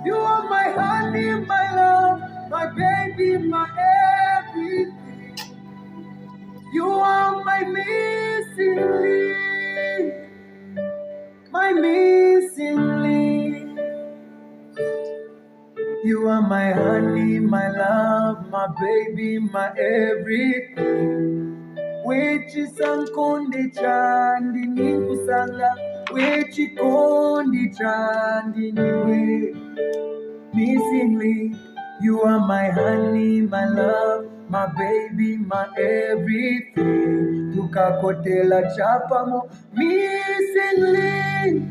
You are my honey, my love, my baby, my everything. You are my missing link, my missing link. You are my honey, my love, my baby, my everything. Wechi sankondi chandi nikusanga, wechi kondi chandi niwe. Missing link, you are my honey, my love, my baby, my everything. Tukakotela chapamo, missing link,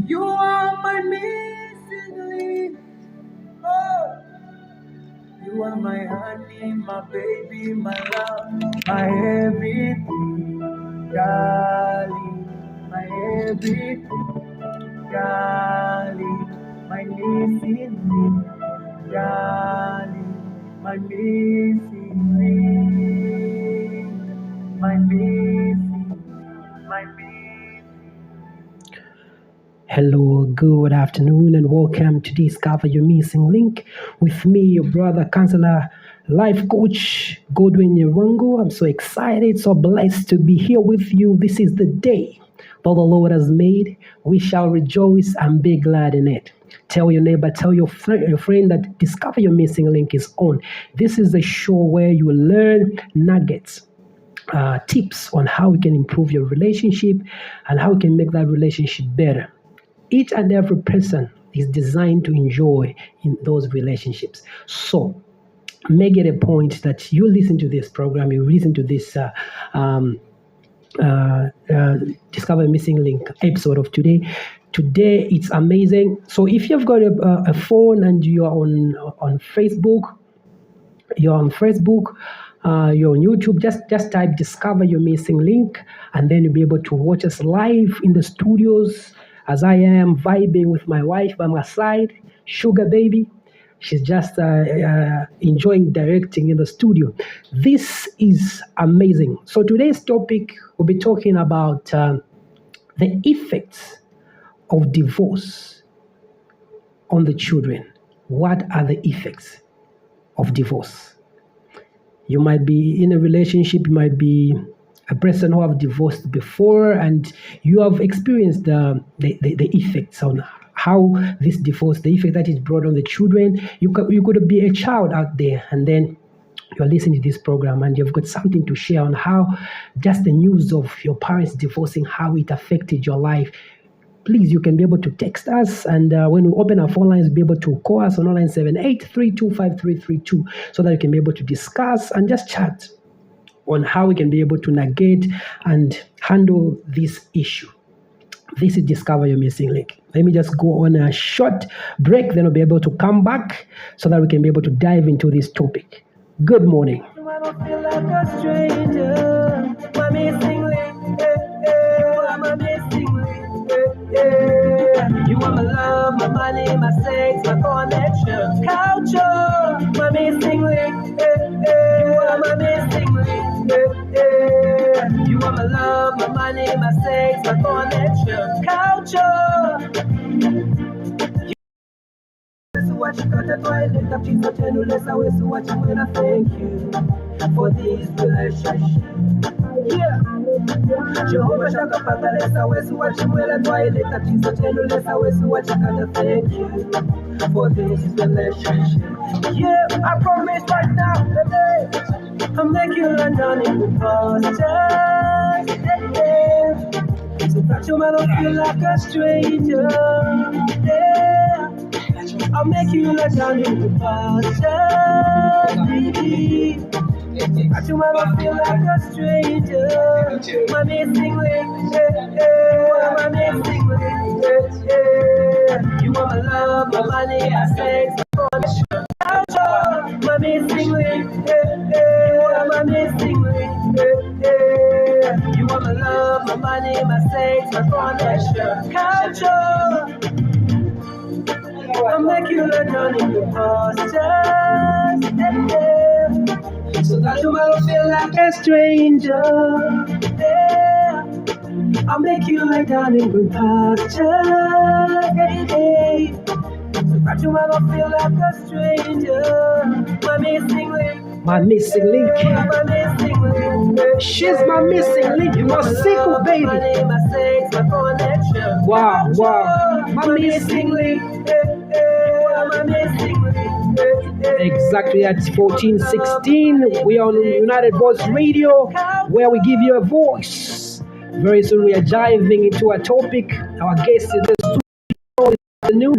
you are my missing link. Oh, you are my honey, my baby, my love, my everything, darling, my everything, darling, my missing link, darling, my missing link, my missing, my missing. Hello, good afternoon, and welcome to Discover Your Missing Link with me, your brother, counselor, life coach, Godwin Mr. I'm so excited, so blessed to be here with you. This is the day that the Lord has made. We shall rejoice and be glad in it. Tell your neighbor, tell your friend that Discover Your Missing Link is on. This is a show where you learn nuggets. Tips on how we can improve your relationship and how we can make that relationship better. Each and every person is designed to enjoy in those relationships. So make it a point that you listen to this program, you listen to this Discover Missing Link episode of today. Today it's amazing. So if you've got a phone and you're on Facebook, you're on YouTube, just type Discover Your Missing Link, and then you'll be able to watch us live in the studios as I am vibing with my wife by my side, Sugar Baby. She's just enjoying directing in the studio. This is amazing. So today's topic, we'll be talking about the effects of divorce on the children. What are the effects of divorce? You might be in a relationship, you might be a person who have divorced before, and you have experienced the effects on how this divorce, the effect that is brought on the children. You could be a child out there, and then you're listening to this program and you've got something to share on how just the news of your parents divorcing, how it affected your life. Please, you can be able to text us, and when we open our phone lines, be able to call us on 0978-325332 so that you can be able to discuss and just chat on how we can be able to navigate and handle this issue. This is Discover Your Missing Link. Let me just go on a short break, then we'll be able to come back so that we can be able to dive into this topic. Good morning. I don't feel like a stranger. My missing link. You are my missing link. You are my love, my money, my sex, my connection. Culture, my missing link. You are my missing link. You are my love, my money, my sex, my connection. Culture. What you got to toilet up, she's a gentleless. I wish what you when I thank you for this relationship. Yeah. Jehovah Shaka Pagaless, I wish what you when I toilet up, she's a gentleless. I wish what you got to thank you for this relationship. Yeah, I promise right now, baby, I'll make you learn down in the process. So that you might not feel like a stranger. Yeah. I'll make you let down in the posture, baby. That you might not feel like a stranger. My missing link, my missing link, You are my love, my money, my sex, my connection. My missing link, my missing link, You are my love, my money, my sex, my connection. Culture. I'll make you let down in the postures, so that you might not feel like a stranger. I'll make you let down in the postures, so that you wanna feel like a stranger. My missing link. My missing link. My missing link. She's my missing link. You are sick, baby. My name, my sex, my connection. Wow, wow. My missing link. My missing link. Exactly at 14:16. We are on United Voice Radio, where we give you a voice. Very soon we are diving into a topic. Our guest is the new.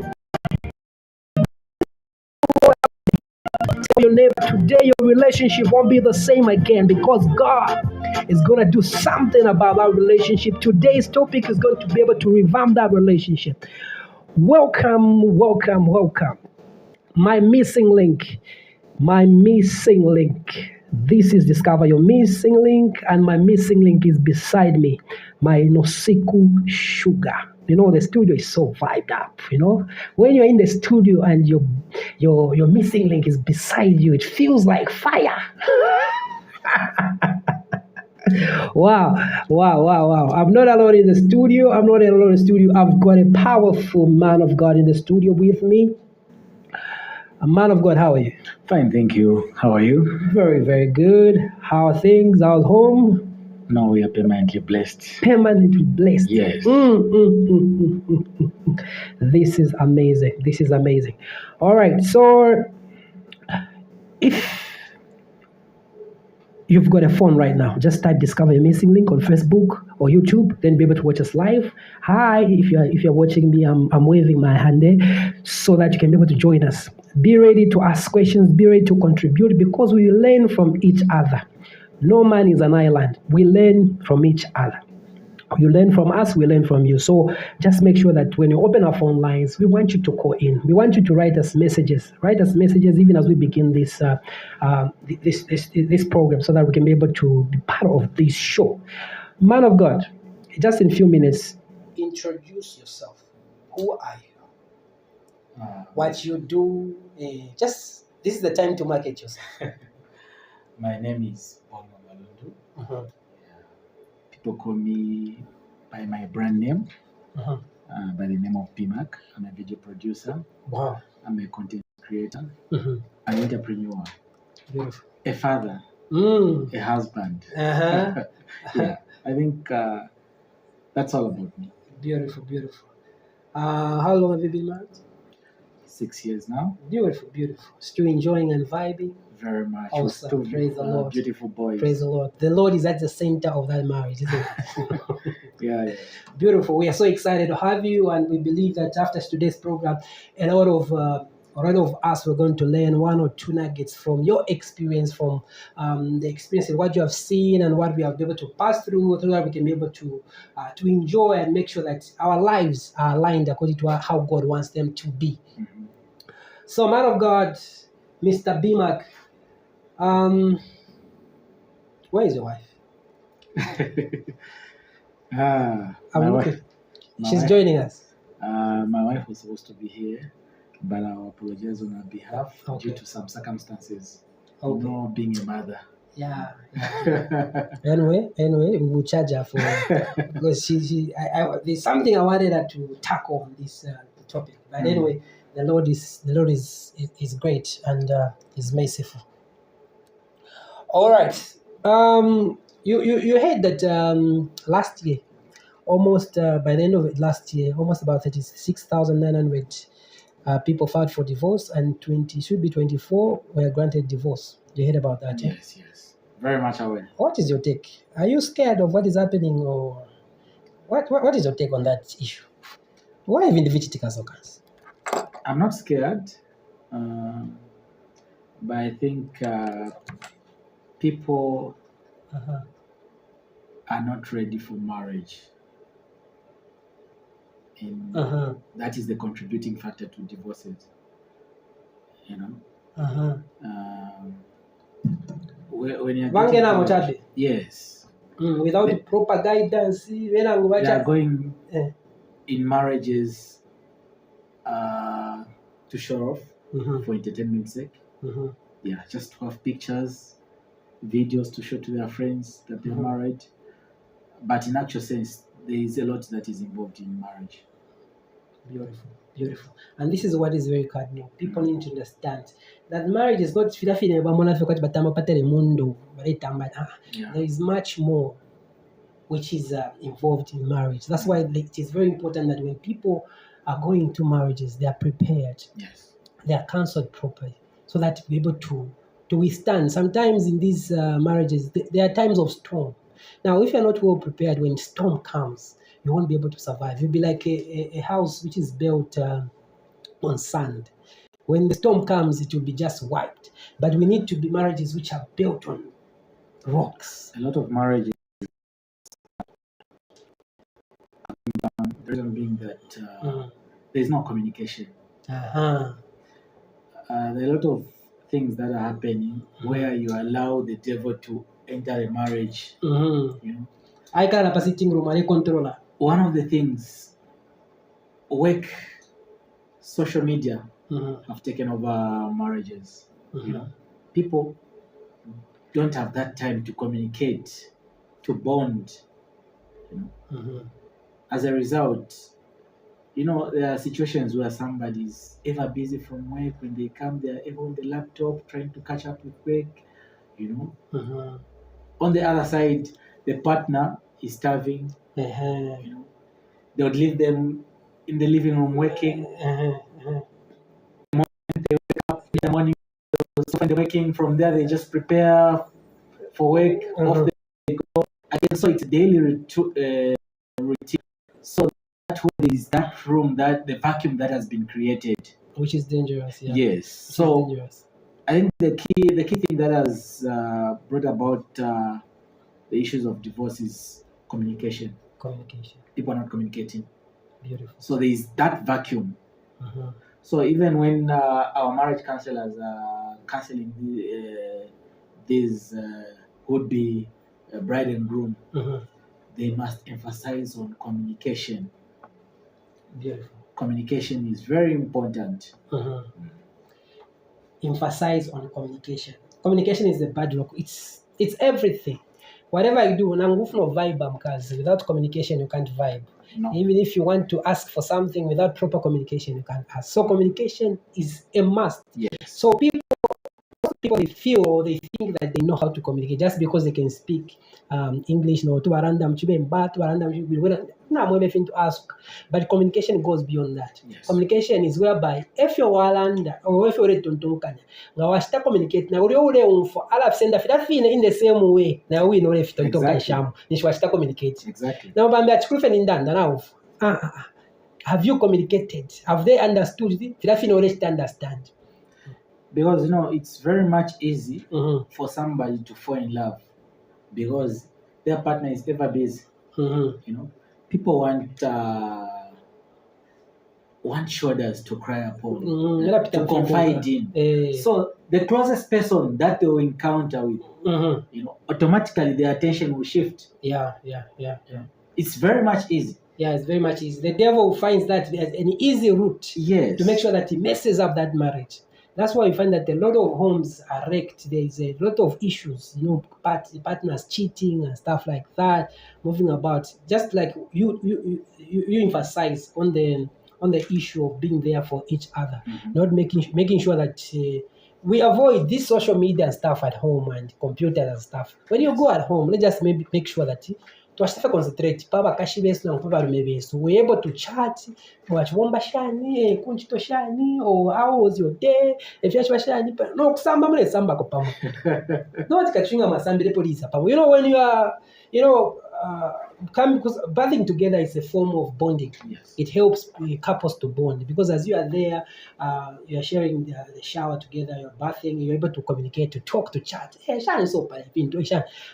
Tell your neighbor today your relationship won't be the same again because God is gonna do something about that relationship. Today's topic is going to be able to revamp that relationship. Welcome, welcome, welcome. My missing link. My missing link. This is Discover Your Missing Link, and my missing link is beside me, my Nosiku Sugar. You know, the studio is so vibed up, you know. When you're in the studio and your missing link is beside you, it feels like fire. Wow, wow, wow, wow. I'm not alone in the studio. I'm not alone in the studio. I've got a powerful man of God in the studio with me. A man of God, how are you? Fine, thank you. How are you? Very, very good. How are things? How's home? No, we are permanently blessed. Permanently blessed. Yes. This is amazing. This is amazing. All right. So, if you've got a phone right now, just type Discover Your Missing Link on Facebook or YouTube, then be able to watch us live. Hi, if you're watching me, I'm waving my hand there so that you can be able to join us. Be ready to ask questions, be ready to contribute because we learn from each other. No man is an island. We learn from each other. You learn from us, we learn from you. So just make sure that when you open our phone lines, we want you to call in. We want you to write us messages. Write us messages even as we begin this program, so that we can be able to be part of this show. Man of God, just in a few minutes, introduce yourself. Who are you? What you do? Just this is the time to market yourself. My name is Malundu. Uh-huh. People call me by my brand name, Uh-huh. by the name of PMAC. I'm a video producer. Wow. I'm a content creator, Uh-huh. an entrepreneur, Beautiful. a father, a husband. Uh-huh. Yeah, I think that's all about me. Beautiful, beautiful. How long have you been married? 6 years now. Beautiful, beautiful. Still enjoying and vibing? Very much. Awesome. Two, Praise the Lord. Beautiful boys. Praise the Lord. The Lord is at the center of that marriage, isn't it? Yeah. Beautiful. We are so excited to have you, and we believe that after today's program, a lot of us were going to learn one or two nuggets from your experience, from the experience of what you have seen and what we have been able to pass through, so that we can be able to enjoy and make sure that our lives are aligned according to how God wants them to be. Mm-hmm. So, man of God, Mr. BMAC, where is your wife? She's joining us. My wife was supposed to be here, but I apologize on her behalf due to some circumstances. Okay. You know, being a mother. Yeah. Anyway, we will charge her for because there's something I wanted her to tackle on this topic. But anyway, the Lord is great and is merciful. All right. You heard that last year, almost by the end of it last year, almost about 36,900 people filed for divorce, and 24 were granted divorce. You heard about that? Yes. Very much aware. What is your take? Are you scared of what is happening, or what is your take on that issue? Why even the Vichitika Sokas? I'm not scared, but I think people are not ready for marriage. That is the contributing factor to divorces. You know. When you're yes. Without proper guidance, they are going in marriages to show off for entertainment's sake. Yeah, just to have pictures, videos to show to their friends that they're married. But in actual sense, there is a lot that is involved in marriage. Beautiful, beautiful. And this is what is very cardinal. People need to understand that marriage is not there is much more which is involved in marriage. That's why it is very important that when people are going into marriages, they are prepared. Yes. They are counseled properly so that to be able to withstand. Sometimes in these marriages, there are times of storm. Now, if you're not well prepared when storm comes, you won't be able to survive. You'll be like a house which is built on sand. When the storm comes, it will be just wiped. But we need to be marriages which are built on rocks. A lot of marriages, the reason being that there's no communication. Uh-huh. There are a lot of things that are happening where you allow the devil to enter a marriage. You know, I got a sitting room and a controller. one of the things, work, social media have taken over marriages. You know, people don't have that time to communicate, to bond. You know, as a result, you know, there are situations where somebody's ever busy from work. When they come, they're ever on the laptop trying to catch up with work. You know, on the other side, the partner is starving. You know, they would leave them in the living room working. They wake up in the morning, so when they're working from there, they just prepare for work. Off they go again. So it's daily routine. So that is that room, that the vacuum that has been created, which is dangerous. Yeah. Yes. So dangerous. I think the key thing that has brought about the issues of divorce is communication. Communication. People are not communicating. Beautiful. So there is that vacuum. So even when our marriage counselors are counseling these would-be bride and groom, they must emphasize on communication. Beautiful. Communication is very important. Emphasize on communication. Communication is the bedrock. It's everything. Whatever you do, vibe, without communication you can't vibe. No. Even if you want to ask for something without proper communication, you can't ask. So communication is a must. Yes. So people they feel or they think that they know how to communicate just because they can speak English, no, to random everything to ask. But communication goes beyond that. Yes. Communication is whereby if you're walanda or if you're ready to communicate now you for all of send in the same way. Now we know if to communicate. Exactly. Now now have you communicated? Have they understood it? To understand. Because, you know, it's very much easy for somebody to fall in love because their partner is ever busy. You know, people want shoulders to cry upon, to confide in. So the closest person that they will encounter with, you know, automatically their attention will shift. Yeah. It's very much easy. Yeah, it's very much easy. The devil finds that as an easy route to make sure that he messes up that marriage. That's why we find that a lot of homes are wrecked. There is a lot of issues, you know, partners cheating and stuff like that, moving about. Just like you emphasize on the issue of being there for each other, not making sure that we avoid this social media stuff at home and computers and stuff. When you go at home, let's just maybe make sure that twashife concentrate paba kashi besu na paba rume besu. We're able to chat. Wachwomba shani, kunchito shani, or how was your day? If you shani, no samba mle samba ko pamu. No tikachinga masambire police pamu. You know when you are, because bathing together is a form of bonding. Yes. It helps couples to bond because as you are there, you are sharing the shower together, you're bathing, you're able to communicate, to talk, to chat. Hey, shani so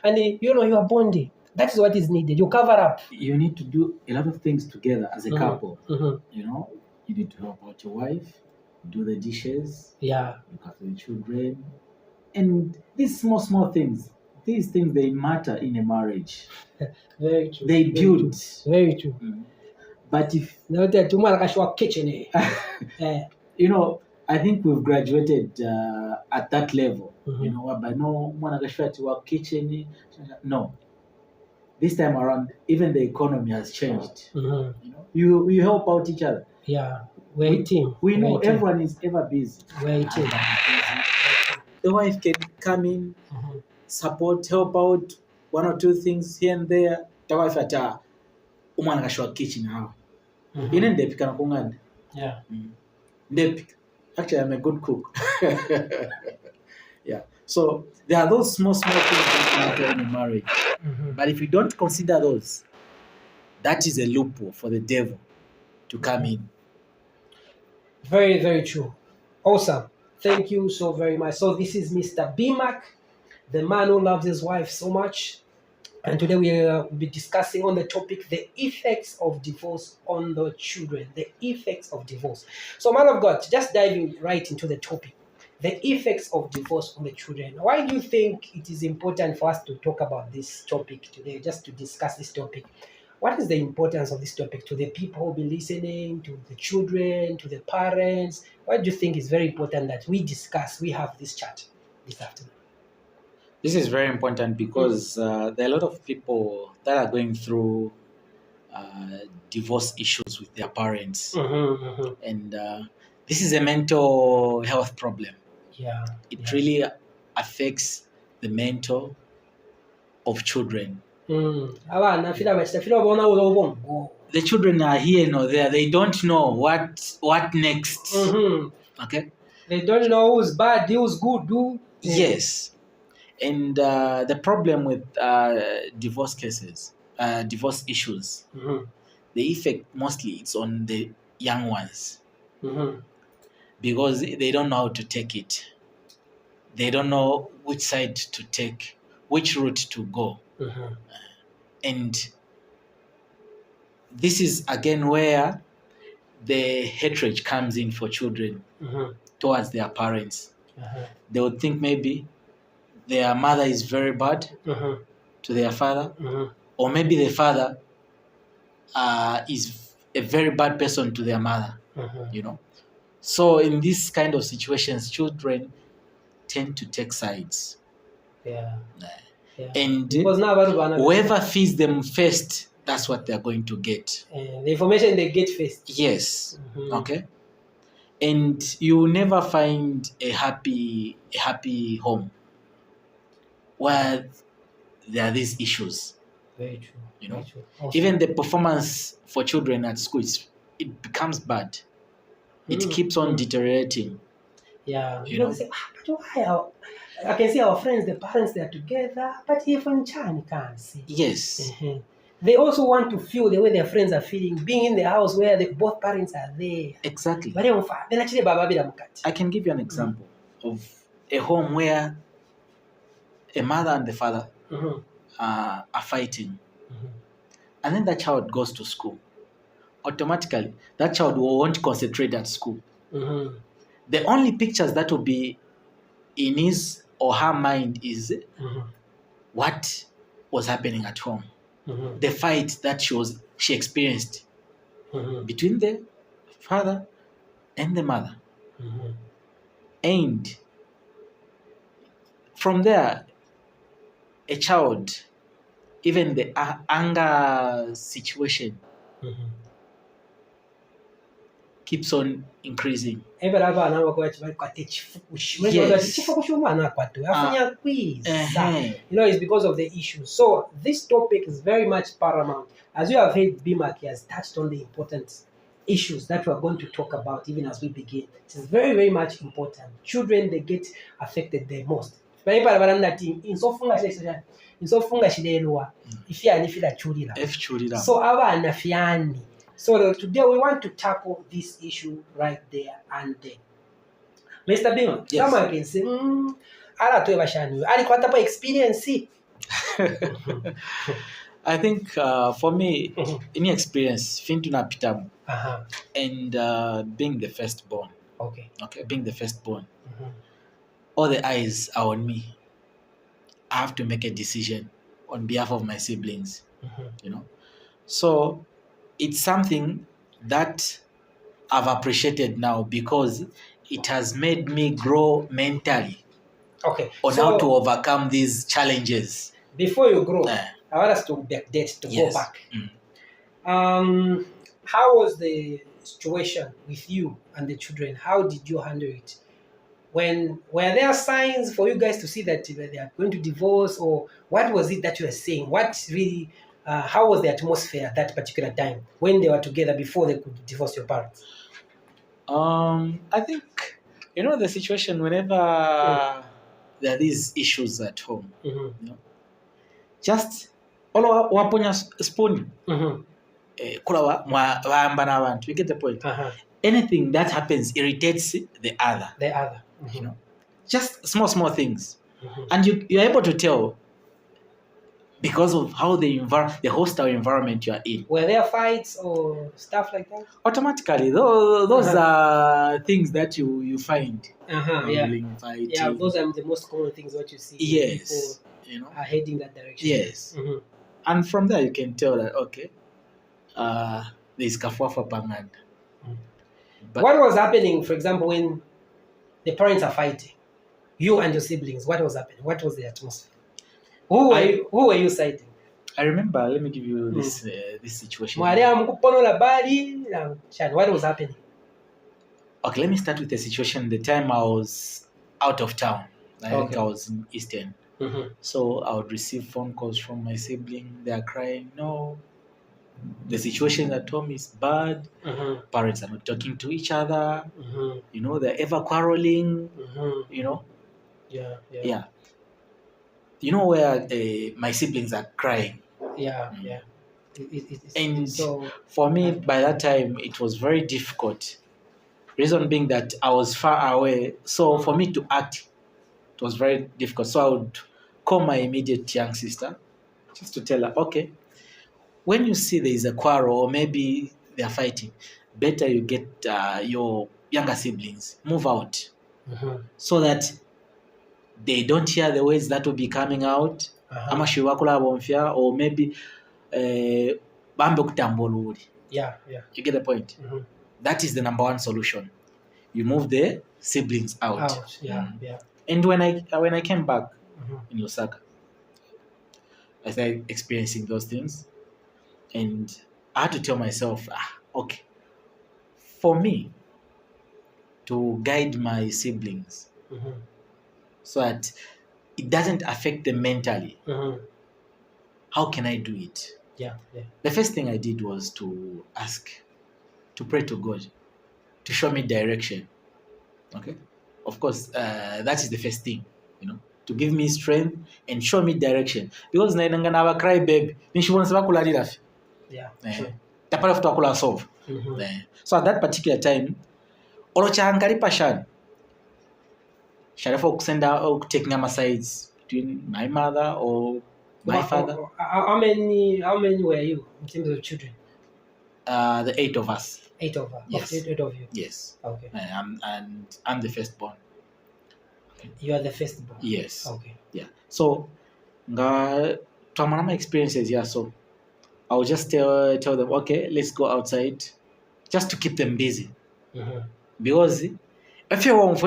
and you are bonding. That is what is needed. You cover up. You need to do a lot of things together as a couple. You know, you need to help out your wife, do the dishes, look after the children, and these small things. These things, they matter in a marriage. Very true. They build. Very true. But if kitchen, you know, I think we've graduated at that level. You know, but no one to kitchen. No. This time around, even the economy has changed. You know, you help out each other. Yeah, we're a team. We know We're a team. everyone is ever busy. We're a team. The wife can come in, support, help out one or two things here and there. The wife at umwana kashwa kitchen how. Ine ndepika na kunganda. Yeah. Ndepika. Actually, I'm a good cook. Yeah. So there are those small things that matter in a marriage. But if you don't consider those, that is a loophole for the devil to come in. Very, very true. Awesome. Thank you so very much. So this is Mr. BMAC, the man who loves his wife so much. And today we will be discussing on the topic, the effects of divorce on the children. The effects of divorce. So man of God, just diving right into the topic, the effects of divorce on the children. Why do you think it is important for us to talk about this topic today, just to discuss this topic? What is the importance of this topic to the people who will be listening, to the children, to the parents? Why do you think it's very important that we have this chat this afternoon? This is very important because there are a lot of people that are going through divorce issues with their parents. And this is a mental health problem. Yeah. It really affects the mental of children. The children are here or there. They don't know what next. Okay? They don't know who's bad, who's good. Yes. And the problem with divorce cases, divorce issues, the effect mostly it's on the young ones because they don't know how to take it. They don't know which side to take, which route to go. And this is again where the hatred comes in for children towards their parents. They would think maybe their mother is very bad to their father, or maybe the father is a very bad person to their mother, you know. So in this kind of situations, children tend to take sides. And whoever feeds them first, that's what they're going to get. The information they get first. Yes. Okay. And you will never find a happy home where there are these issues. Very true. You know, very true. Awesome. Even the performance for children at school, it becomes bad. It keeps on deteriorating. Yeah. You know? Say, why? I can see our friends, the parents, they are together, but even Chan can't see. Yes. They also want to feel the way their friends are feeling, being in the house where both parents are there. Exactly. I can give you an example of a home where a mother and the father are fighting. And then that child goes to school. Automatically, that child won't concentrate at school. The only pictures that will be in his or her mind is what was happening at home. The fight that she experienced between the father and the mother. And from there, a child, even the anger situation keeps on increasing. You know, it's because of the issues. So this topic is very much paramount. As you have heard, Bimak has touched on the important issues that we are going to talk about even as we begin. It is very, very much important. Children, they get affected the most. So abana fyani. So today we want to tackle this issue right there and then. Mr. Bima, yes. Someone can say, experience. I think for me, any experience, and being the firstborn. Okay, being the firstborn. All the eyes are on me. I have to make a decision on behalf of my siblings. You know, so it's something that I've appreciated now because it has made me grow mentally. Okay. On how to overcome these challenges. Before you grow, I want us to backdate, to go back. How was the situation with you and the children, how did you handle it? Were there signs for you guys to see that they are going to divorce, or what was it that you were saying? What really, how was the atmosphere at that particular time when they were together before they could divorce your parents? I think the situation whenever there are these issues at home, just olo waponya spoon kula waamba n'abantu, you get the point. Anything that happens irritates the other. Just small things, and you're able to tell because of how the hostile environment you are in. Were there fights or stuff like that? Automatically, those are things that you find. Fighting. Yeah, those are the most common things what you see. Yes, people are heading that direction. Yes, and from there you can tell that okay, there's kafuafa panganda. But what was happening, for example, when the parents are fighting, you and your siblings? What was happening? What was the atmosphere? Who were you siding? I remember. Let me give you this situation. What was happening? Okay, let me start with the situation. The time I was out of town. I think I was in Eastern. So I would receive phone calls from my sibling. They are crying. No, the situation at home is bad. Parents are not talking to each other. They're ever quarreling. Yeah. Where my siblings are crying. And so for me, by that time, it was very difficult. Reason being that I was far away. So for me to act, it was very difficult. So I would call my immediate young sister just to tell her, okay, when you see there is a quarrel or maybe they are fighting, better you get your younger siblings, move out so that they don't hear the words that will be coming out. Or maybe you get the point. That is the number one solution. You move the siblings out. And when I came back in Lusaka, I started experiencing those things, and I had to tell myself, okay, for me to guide my siblings so that it doesn't affect them mentally, how can I do it? The first thing I did was to pray to God to show me direction. Okay, of course, that is the first thing, to give me strength and show me direction, because nainanga na cry baby nishibonse bakulalira fi tapala futa kula solve. So at that particular time olochankali passion sharafa kusenda taking my sides between my mother or my father. How many were you in terms of children? The 8 of us. 8 of us. Yes. 8 of you. Yes. Okay. I'm the firstborn. Okay. You are the firstborn. Yes. Okay. Yeah. So, my experiences. Yeah. So, I'll just tell them, okay, let's go outside, just to keep them busy. Because if you want,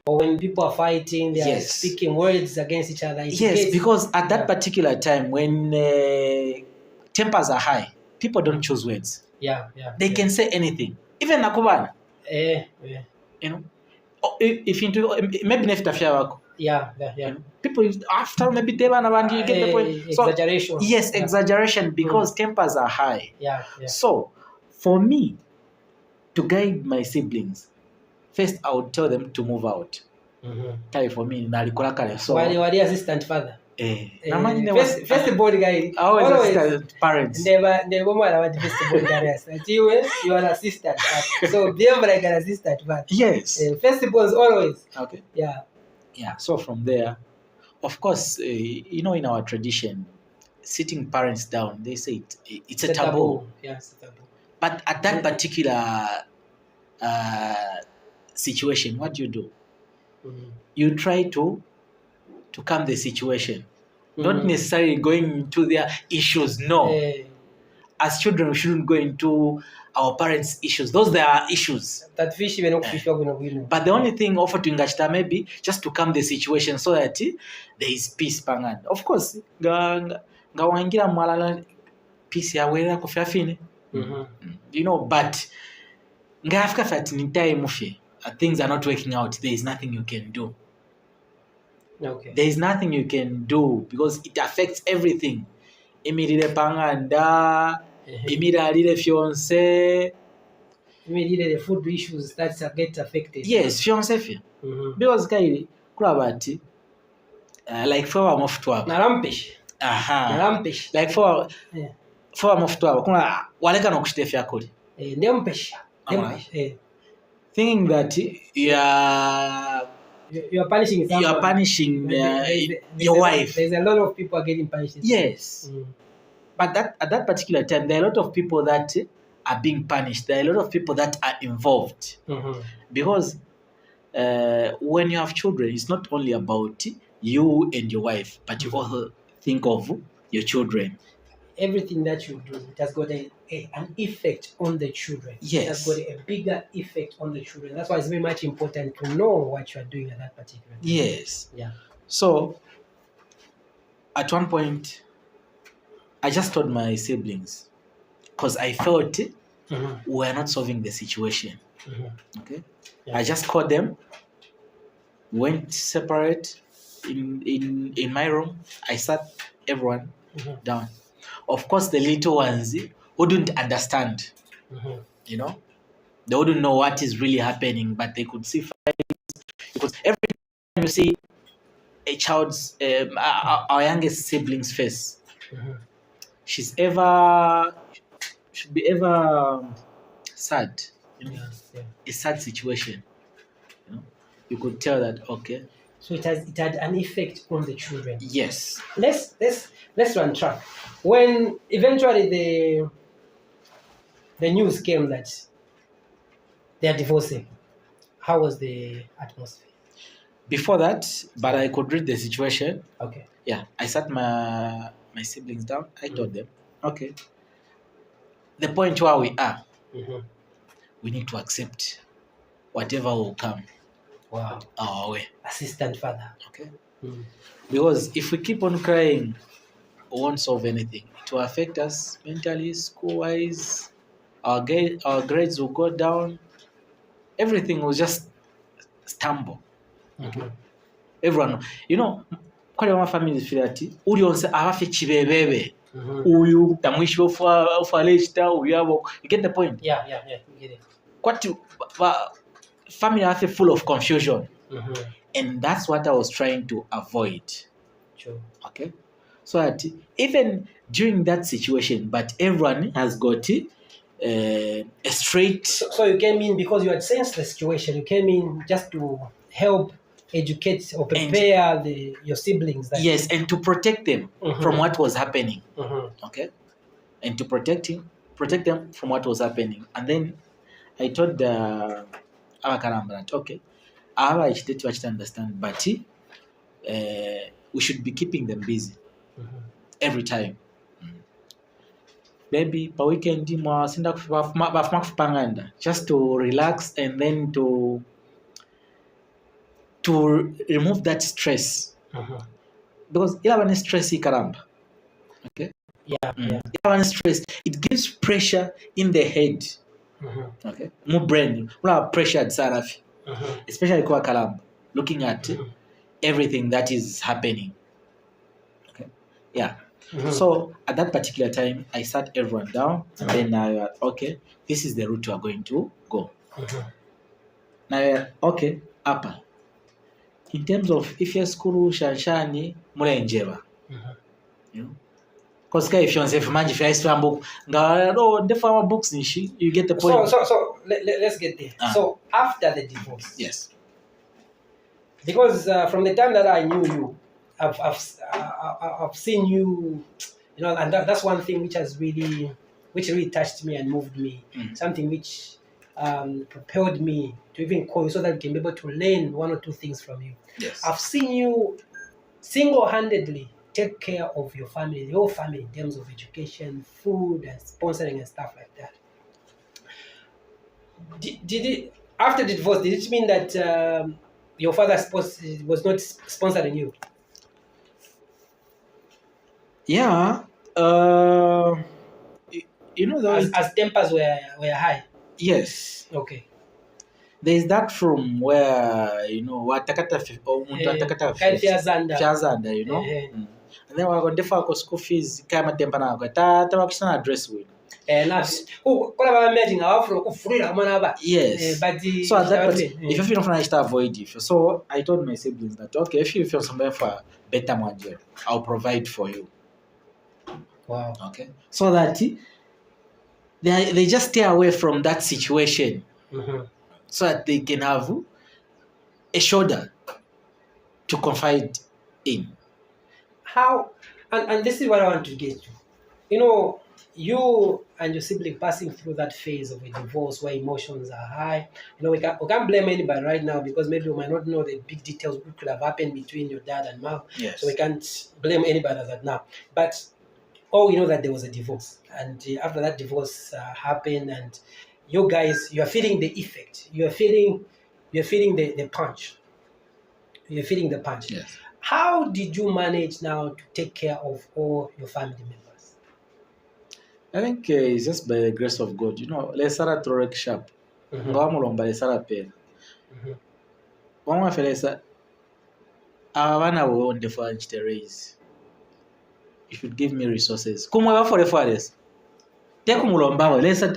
or when people are fighting, they are speaking words against each other. Yes, because at that particular time when tempers are high, people don't choose words. They can say anything, even nakubana. If into maybe nefitafia wako. People after maybe debana bandi, you get the point. Exaggeration. Yes, exaggeration, because tempers are high. So for me to guide my siblings, first I would tell them to move out. For me, so were the assistant father? First board guy. Always parents. Never mind first board guys. You are an assistant. So behave like an assistant father. Yes. First board always. Okay. Yeah. So from there, of course, in our tradition, sitting parents down, they say it's a taboo. It's a taboo. But at that particular situation, what do? You try to calm the situation, not necessarily going into their issues. No, as children, we shouldn't go into our parents' issues. Those are issues. But the only thing offered to ingashita maybe just to calm the situation so that there is peace. Of course, ngawangira mwalala peace ya wera kufafine. But ngafika fati ni time things are not working out. There is nothing you can do. Okay. There is nothing you can do because it affects everything. Imirire panganda, imirire fiance. Immediately the food issues that get affected. Yes, fiance fia. Because kairi kurabati like for our mof twabo. Narampesh. Like for our mof twabo kuna waleka nokushite fya kuli. Ndempesh. Thinking that you are punishing someone. You are punishing your wife. There's a lot of people are getting punished. Yes. But at that particular time, there are a lot of people that are being punished. There are a lot of people that are involved. Because when you have children, it's not only about you and your wife, but you also think of your children. Everything that you do, it has got an effect on the children. Yes. It has got a bigger effect on the children. That's why it's very much important to know what you are doing at that particular time. Yes. Yeah. So, at one point, I just told my siblings because I felt we were not solving the situation. Okay. Yeah. I just called them, went separate in my room. I sat everyone down. Of course, the little ones wouldn't understand. They wouldn't know what is really happening, but they could see fights. Because every time you see a child's, our youngest sibling's face, should be ever sad. A sad situation. You could tell that, okay. So it had an effect on the children. Yes. Let's run track. When eventually the news came that they are divorcing, how was the atmosphere? Before that, but I could read the situation. Okay. Yeah, I sat my siblings down. I told them, okay, the point where we are, we need to accept whatever will come. Wow. Our way. Assistant father. Okay. Because if we keep on crying, we won't solve anything. It will affect us mentally, school-wise. Our grades will go down. Everything will just stumble. Okay. Everyone, quite a family feel that uri onse abafe chibebebe. Uyu tamwishi ofa lechita uyabo. You get the point? Yeah, you get it. Family are full of confusion. And that's what I was trying to avoid. Sure. Okay. So that even during that situation, but everyone has got a straight. So you came in because you had sensed the situation. You came in just to help educate or prepare your siblings. Yes, and to protect them from what was happening. Okay. And to protect them from what was happening. And then I told Abakaramba, okay, I should understand, but we should be keeping them busy every time. Maybe per weekend just to relax and then to remove that stress. Because ila stress ikaramba. Okay? Yeah. Stress, it gives pressure in the head. Okay, more brain, more pressured Sarafi, especially kwa Kalamba, looking at everything that is happening. Okay, yeah. So at that particular time, I sat everyone down, and then I okay, this is the route we are going to go. Now, okay, upper. In terms of if your school shanshani mule njeba, because if you want to say manji for book, the farmer books you get the point. So let's get there. So after the divorce, yes, because from the time that I knew you, I've seen you, and that's one thing which really touched me and moved me. Something which propelled me to even call you so that we can be able to learn one or two things from you. Yes, I've seen you single-handedly take care of your family, the whole family, in terms of education, food, and sponsoring and stuff like that. Did it, after the divorce, did it mean that your father was not sponsoring you? Yeah. you know those. As tempers were high. Yes. Okay. There's that room where watakata umuntu atakata fyazanda, and then wagondefa ko school fees kama tempa nako tata wakishana address with. Yes. So at that point, if you feel from I avoid you. So I told my siblings that okay, if you feel somewhere for better manager, I'll provide for you. Wow. Okay. So that they just stay away from that situation, so that they can have a shoulder to confide in. How and this is what I want to get to. You and your sibling passing through that phase of a divorce where emotions are high. We can't blame anybody right now because maybe we might not know the big details what could have happened between your dad and mom. Yes. So we can't blame anybody that now. But all we know that there was a divorce, and after that divorce happened, and you guys, you are feeling the effect. You are feeling the punch. You're feeling the punch. Yes. How did you manage now to take care of all your family members? I think it's just by the grace of God. Lesara torek sharp. Ngawamulomba lesara pera. Wamwafelesa abana bo ndefa raise. You should give me resources. Kumwe for the fathers. Take mulomba lesa.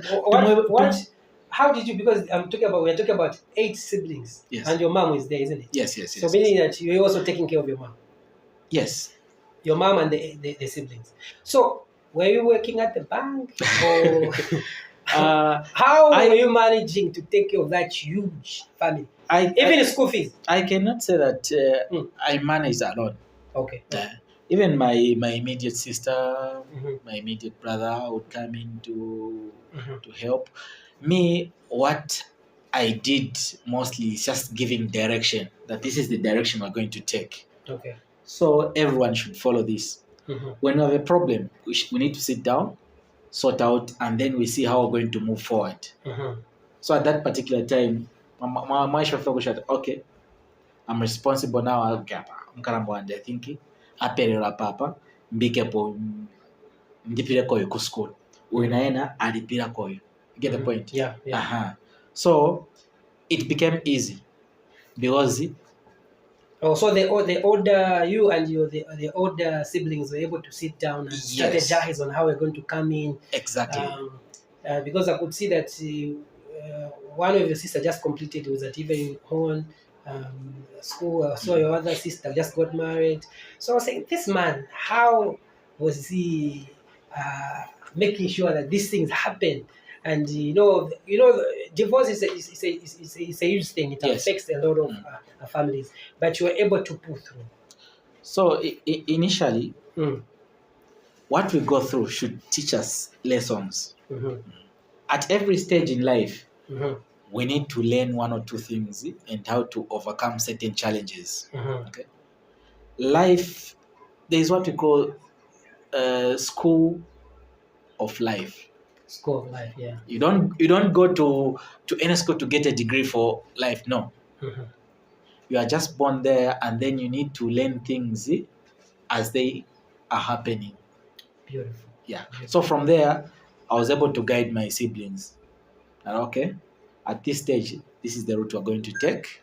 How did you? Because we're talking about 8 siblings. Yes. And your mom is there, isn't it? Yes. So meaning that you're also taking care of your mom. Yes. Your mom and the siblings. So were you working at the bank, or how were you managing to take care of that huge family? Even school fees. I cannot say that I managed alone. Okay. Even my immediate sister, my immediate brother would come in to help me. What I did mostly is just giving direction, that this is the direction we're going to take. Okay. So everyone should follow this. When we have a problem, we need to sit down, sort out, and then we see how we're going to move forward. So at that particular time, my chef said, okay, I'm responsible now. I'm thinking, aperera papa, mbike po ndipire koyo ku school. Uinaena alipira koyo. Get the point? Yeah. So it became easy because. So the older you and the older siblings were able to sit down and strategize on how we're going to come in. Exactly. Because I could see that one of your sisters just completed, was at even Horn school. So your other sister just got married. So I was saying, this man, how was he making sure that these things happen? And divorce is a huge thing. It affects a lot of families, but you were able to pull through. So initially, what we go through should teach us lessons. At every stage in life, we need to learn one or two things and how to overcome certain challenges. Okay. Life, there is what we call school of life. School of life, yeah. You don't go to any school to get a degree for life. No. You are just born there, and then you need to learn things as they are happening. Beautiful. Yeah. So from there, I was able to guide my siblings. And okay, at this stage, this is the route we're going to take.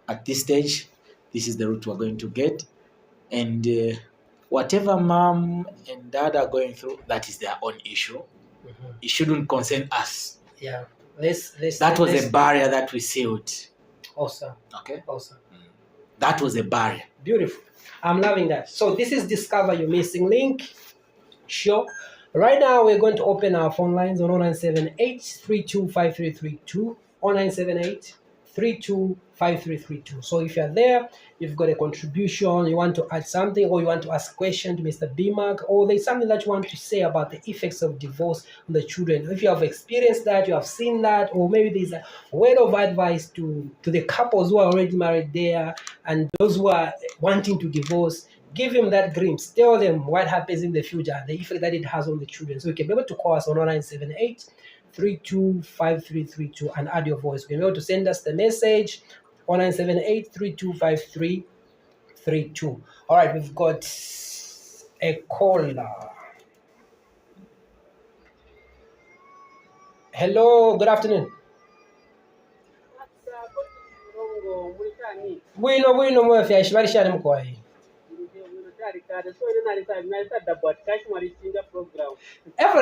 At this stage, this is the route we're going to get. And whatever mom and dad are going through, that is their own issue. It shouldn't concern us. Yeah. That was a barrier that we sealed. Awesome. Okay. Awesome. That was a barrier. Beautiful. I'm loving that. So this is Discover Your Missing Link. Sure. Right now we're going to open our phone lines on 0978-325332. 0978-325332. So if you're there, you've got a contribution, you want to add something, or you want to ask a question to Mr. BMAC, or there's something that you want to say about the effects of divorce on the children. If you have experienced that, you have seen that, or maybe there's a word of advice to the couples who are already married there and those who are wanting to divorce, give him that glimpse. Tell them what happens in the future, the effect that it has on the children. So you can be able to call us on 0978-325332 and add your voice. You can be able to send us the message 0978-325332. All right, we've got a caller. Hello, good afternoon. Bwino mwefi aishibari mkwai.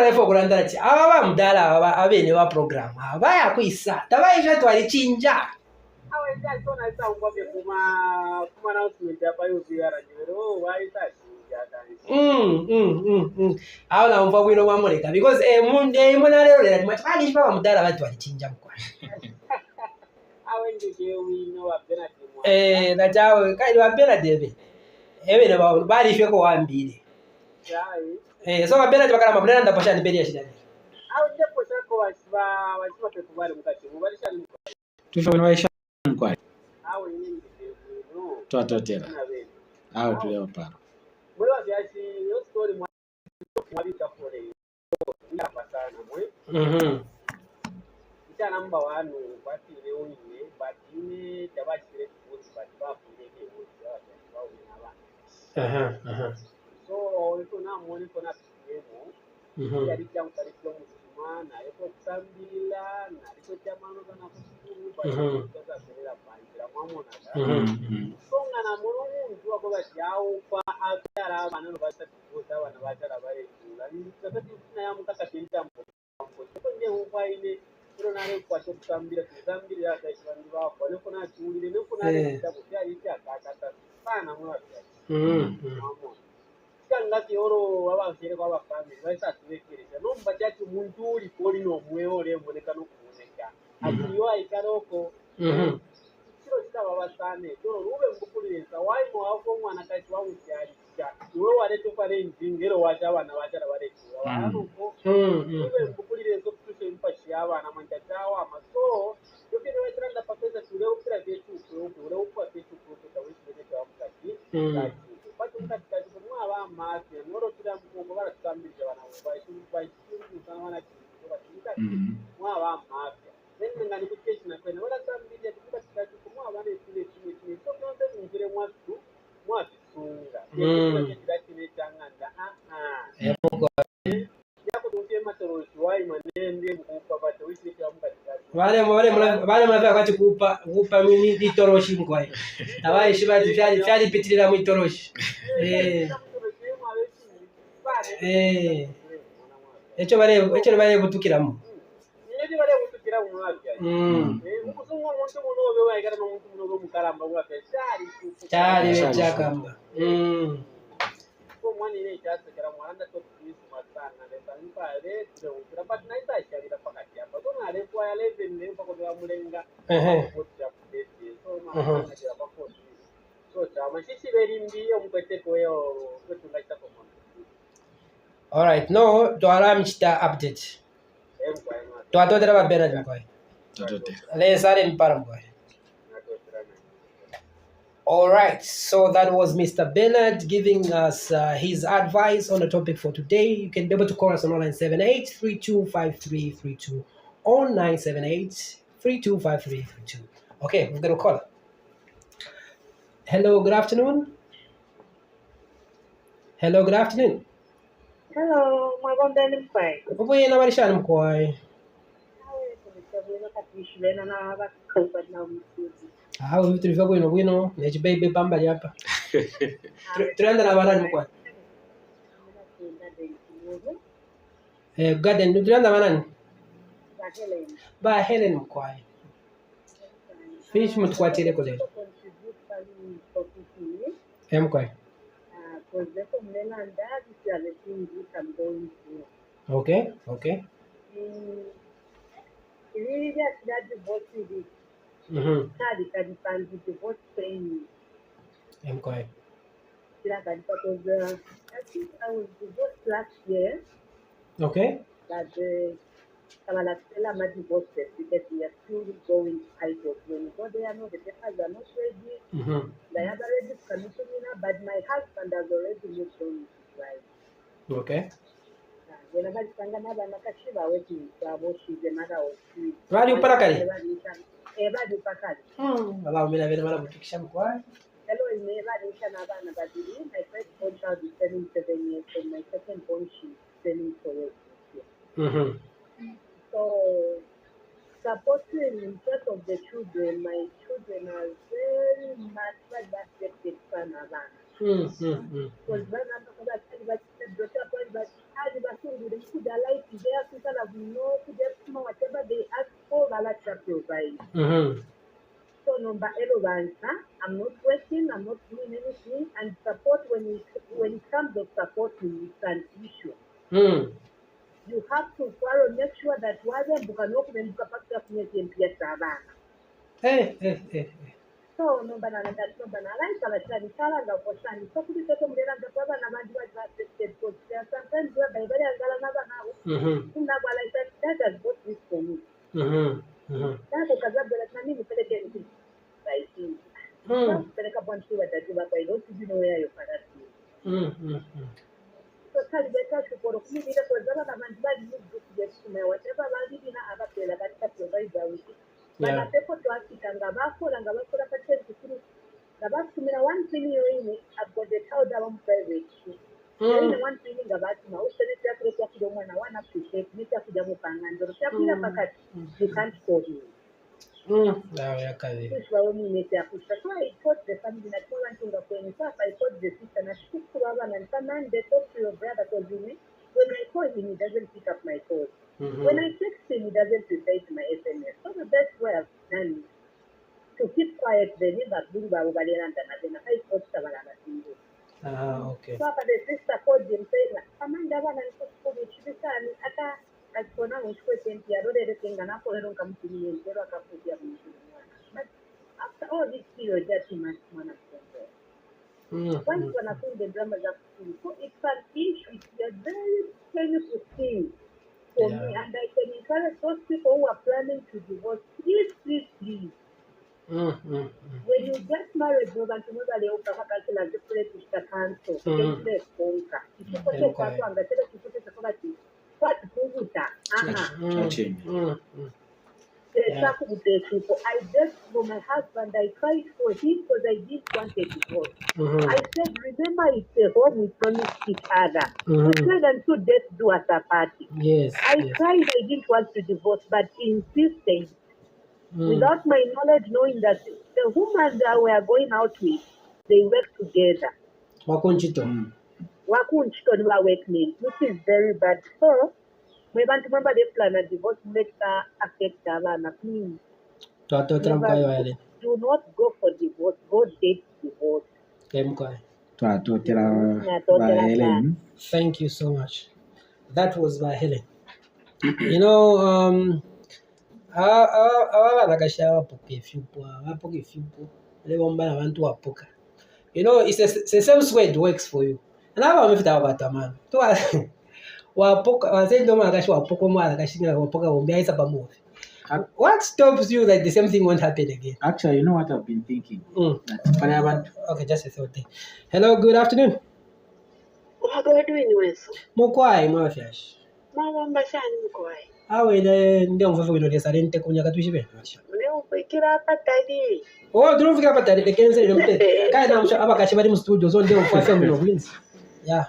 Efo kurandara chi aba bamudala aba abene ba program abaya kuisa tabaisha twalichinja. Aho naumva bwino mwamureka because munde imona lero lera timachani shipa bamudala bati walichinja mkwai. Nachawe kai wapera debe. Ebene ba bali feko wambire. So wapera tibakala mabulera ndapasha ndibeli ya shida. Tufano waisha mkwai. Twatotera. Aho tuleo paro. Namba wanu batire oyine batine tabashire kuzi batbafunde so iko na mwoni kona kiyemo yari cyangwa kari cyo musimana yako kusambira na riko cyamano kana kushukuru batikaza serera pangira mwamona so ngana muntu wako bajyawo kwa atara abantu batatuza abantu batara bare ngani tatati na mutaka tintambo ko nge ubaine nare kwasho kusambira kuzambira akaishwani bako ariko nacyurire no kunare cyabutari cyakakata sana mwaje ngati oro abavere kwa bafamili baisaturekereja nomba chati muntu uri kori no mweore mboneka no kuoneka akiyo aikaroko chiro chitava vasane to rube mbukuliresa wai mwako mwana kachi wangu cyari iwe warete pare nzingero wacha vana vachara varechiwa vanoko rube mbukuliresa kutushe mpashi avana manjatawa maso yokene vatiranda papesa ture ukira vetu ure ukwa vetu kuta wechibete wamukati bati mukati kumwa masi norotira mkongo varatambirira vana vaisana vana chikutoka mwa masi then ngani kuchechina kwene varatambirira tikati kumwa vana tine so kunze ngire mwasu mwasunga ndakine changanda yako tutema toroshi wai manende mkupa bati wishite wamukati vale mavya kwati kupa mimi ditoroshi mkwai abaye shibati fyali pitirira mu itoroshi echo bare butukiramo cyari cyakamba mwana ine cyasekera mwana to masana ndepare tiro but naita cyarira pakati hapa so na lepo ya 11 ne pako ya mulenga so mwana cyara pako so chama sisi beri ndiyo mkwete koyo kwetunga chako mwana. All right, no to alarm chita update to atotera ba Bernard mkwai le sare mpara mkwai. All right, so that was Mr. Bernard giving us his advice on the topic for today. You can be able to call us on 0978-325332 or 978-325332. Okay, we're going to call. Hello, good afternoon. Hello, good afternoon. Hello, mwabonda nimpai. Ubuye na barishana mkwai. Uyu tuliva bwino nechi baby bambali hapa. Tunaenda na banani mkwai. Garden tunaenda banani? Ba Helen mkwai. Fish mtukwatile kule. Mkwai. Okay. Mkwai. I think I was divorced last year. Okay. But Kamalastella might divorce because we are still going high court. When you go there, no, the papers are not ready. They have already commissioned, but my husband has already moved on his wife. Okay. Whenever it's another Nakashiba waiting, she's a mother of three. Wali uparakali? Wali uparakali. Allow me to have a protection. Why? Hello, in my first born child is turning 7 years, and my second born she's turning 4 years. So supporting in terms of the children, my children are very much affected from Havana. Because could like there people have no could whatever they ask for Valacha provide. So number answer, I'm not working, I'm not doing anything, and support when it comes to supporting it's an issue. You have to follow, make sure that whether you can open the capacity of the so no banana that no banana like Salanga for Shani. So could you take them there and the brother and affected because there are sometimes where by very another now. That has got this for me. That's because I've got a name to take it. I think. Take up one shoe at the river, I don't even know where you can see. So tell the church for me, because the man bad news to get to me, whatever I did in a player that provides with it. But I people to ask it and Gabako and Gabako to Gabasumina one thing I've got the child private. One thing about now, so let's just look at the one I want to take, Mr. Kujamukan and the Shapira Packet, you can't call him. This was only made a push. So I thought the family that you want to go in fact, I thought the sister and I spoke to her and someone they talk to your brother because when I call him, he doesn't pick up my call. When I text him, he doesn't reply to my SMS. So the best way I've done is to keep quiet, they never bring over there and I thought okay. so after the sister called him saying, Amanda, and so which is as for now, which question, I don't everything, and after I don't come to me and there are a couple of years. But after all this period, that's too much money. Once when I think the dramas are full, so it's an issue, it's a very painful thing for me, and I can encourage those people who are planning to divorce, please. When you get married, no one to know that they will have a different cancel. I begged for my husband, I cried for him because I didn't want a divorce. I said, remember it's a home we promised each other. We said until death do us apart. I cried, I didn't want to divorce, but he insisted. Without my knowledge, knowing that the woman that we are going out with, they work together. Wakunchito ni workmates, which is very bad. So, we want to remember the plan of divorce makes affect Havana. Please, do not go for divorce. Go date divorce. Thank you so much. That was by Helen. You know, you know, it's the same way it works for you. And I'm going to man. What stops you that the same thing won't happen again? Actually, you know what I've been thinking? Okay, just a thought thing. Hello, good afternoon. Godwin Mr. Mukwai, Mafiash. Mama Shani Mukwai. Awe ndio mfafu ino lesa rente kunya katuishibe. Leo fikira patadi. Oh, don't forget about that. The Kenzo Yomte. Kind of Abakashibari studio zone there for family of wins. Yeah.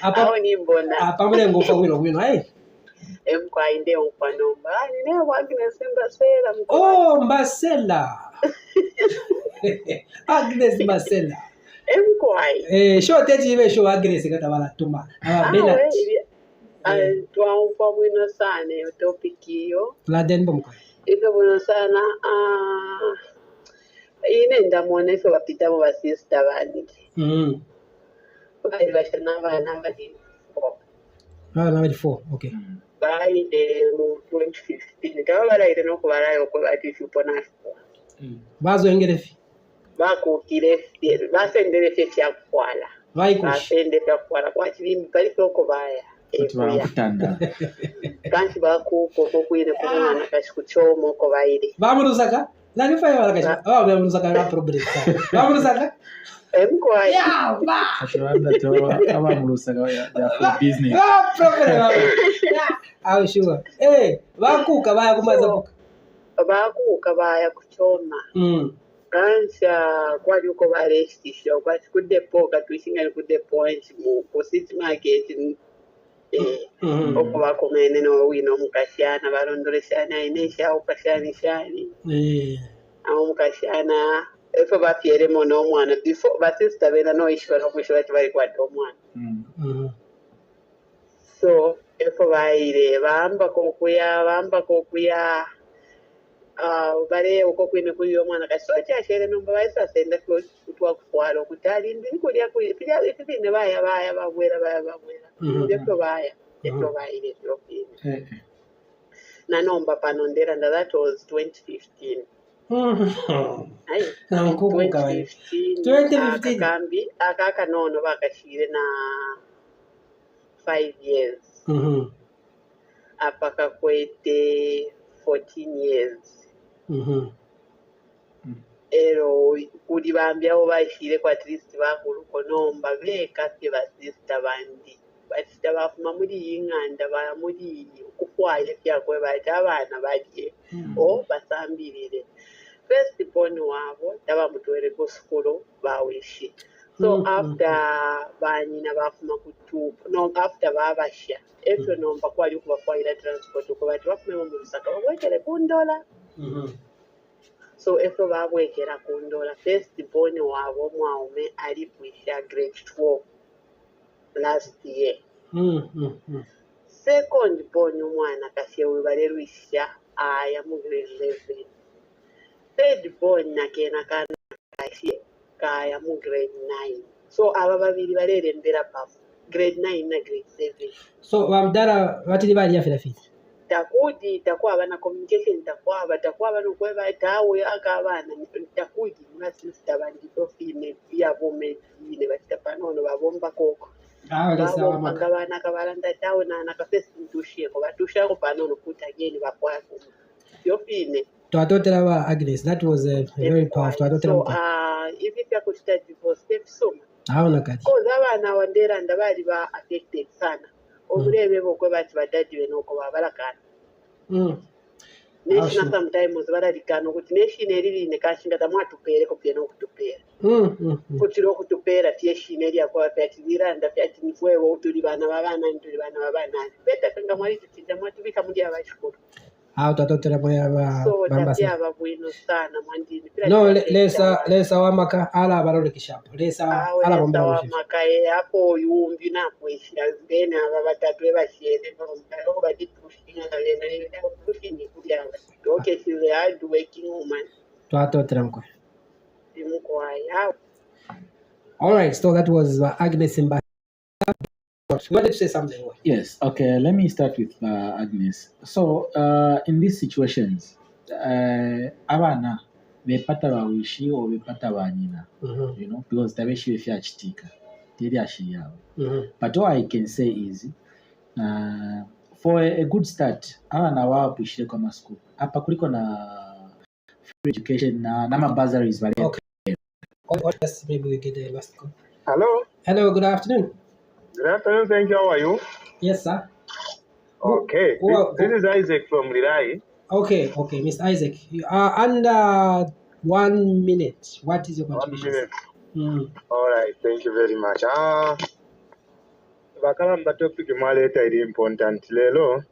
Apamule ngofa wino wino, eh? Mkwai ndio mpanomba. Leo Agnes Mbasela. Oh, Mbasela. Agnes Mbasela. Mkwai. Show tejiwe show Agnes katabala tuma. Bernard. Tuampa wino sana topic hiyo. Laden bomkwai. Ife wino sana ine ndamona ife wapita mu basista bandiki. Bali bashana bana bali 4. Number 4, okay. Bali de 2015. Kawala ite no kubarayo ko ati supona. Bazo engerefi. Bakukire basendere fe kyakwala. Basende kyakwala kwa chibimbi bali ko baya. Kanti bakuko kokwire kubona nakashikuchomo ko baire. Bamuruzaka? Nani fayo walakashi? Bamuruzaka na problem. Bamuruzaka? Mkwai. Yeah, ba. Abamuruzaka ya business. Problem. I'm sure. Bakuka baya kumaza buka. Bakuka baya kuchoma. Kansha kwali uko barestisha kwati kudepo katwishinga kudepo mu posit market okuba kumene no wino mukashana balondolesana inesha ukashani shani aho mukashana efo bafyeremo n'omwana before basista bena no ishwa no kushwa bari kwata omwana so efo baire bamba kokuya bare uko kwine kuri omwana kasocha shere nomba baisa senda kutwa kukwalo kutali ndi kulya pija ibine baya bagwera ndeko baya eto baire tropine na nomba panondera that was 2015 2015 akaka nono bakashire na 5 years apaka kwete 14 years ero kuri bambyaho bashire kwa at least bakuluko nomba bekase basista bandi basista bafuma muri yinkanda ba muri kukwaye byakwe baje abana bagiye basambirire first born wabo ndabamutwere ku school bawishi so after banyina bafuma kutupa no after babasha efyo nomba kwali kuba kwaira transport uko bati bafume mu Lusaka bagwekere kundola so efyo babwekera kundola first born wabo mwaume ali kwisha grade 12 last year second born umwana kashewe balerwisha aya mu grade 11 third born nakena kana kashe kaya mu grade 9 so aba babiri barerembera pafu grade 9 na grade 7 so bamdara batiri bari yafira fiti takudi takwaba na communication takwaba no kweba tawe akabana takudi mwasista bandi profile ya bomedi ile batapanono babomba koko lesa maka akabana kabalanda tawe na nakafesi ntushie ko batusha ko panono kutageni bakwa ko yofine twatotera ba Agnes that was a very powerful twatotera so if you could start before step so haona kati ko zabana wandera ndabali ba affected sana obulebe bokwe bati badadi beno ko babalakana nation sometimes baralikana ukuthi nation erili kashinga tamwatupere ko pieno kutupera kutiro okutupera tieshine lya kwa pati viranda pati nifwewe utuli bana babana ntuli bana babana beta kanga mwali titinda mwatubika mudi abashikuru twatotera moya ba bamba yaba bwino sana mwandini no lesa wamaka ala barole kishapo lesa ala bomba wamaka hapo yumbi na kuishia zibena aba batatu bashede no badipushinga na pushini kuja okay she's a hard working woman twatotera mko imkwaya. All right, so that was Agnes Mba. You wanted to say something? Yes, okay, let me start with Agnes. So, in these situations, abana bepata bawishi or bepata banyina, you know, because tabeshi befya chitika, teri ashi yao. But what I can say is, for a good start, abana wapushire kwa school. Hapa kuliko na free education na mabazaries vale. Okay. Yes, maybe we get the last call. Hello, good afternoon. Good afternoon, thank you. How are you? Yes, sir. Okay, this is Isaac from Lirai. Okay, Mr. Isaac. You are under 1 minute. What is your contribution? 1 minute. All right, thank you very much. Bakalamba topic mwaleta ili important lelo.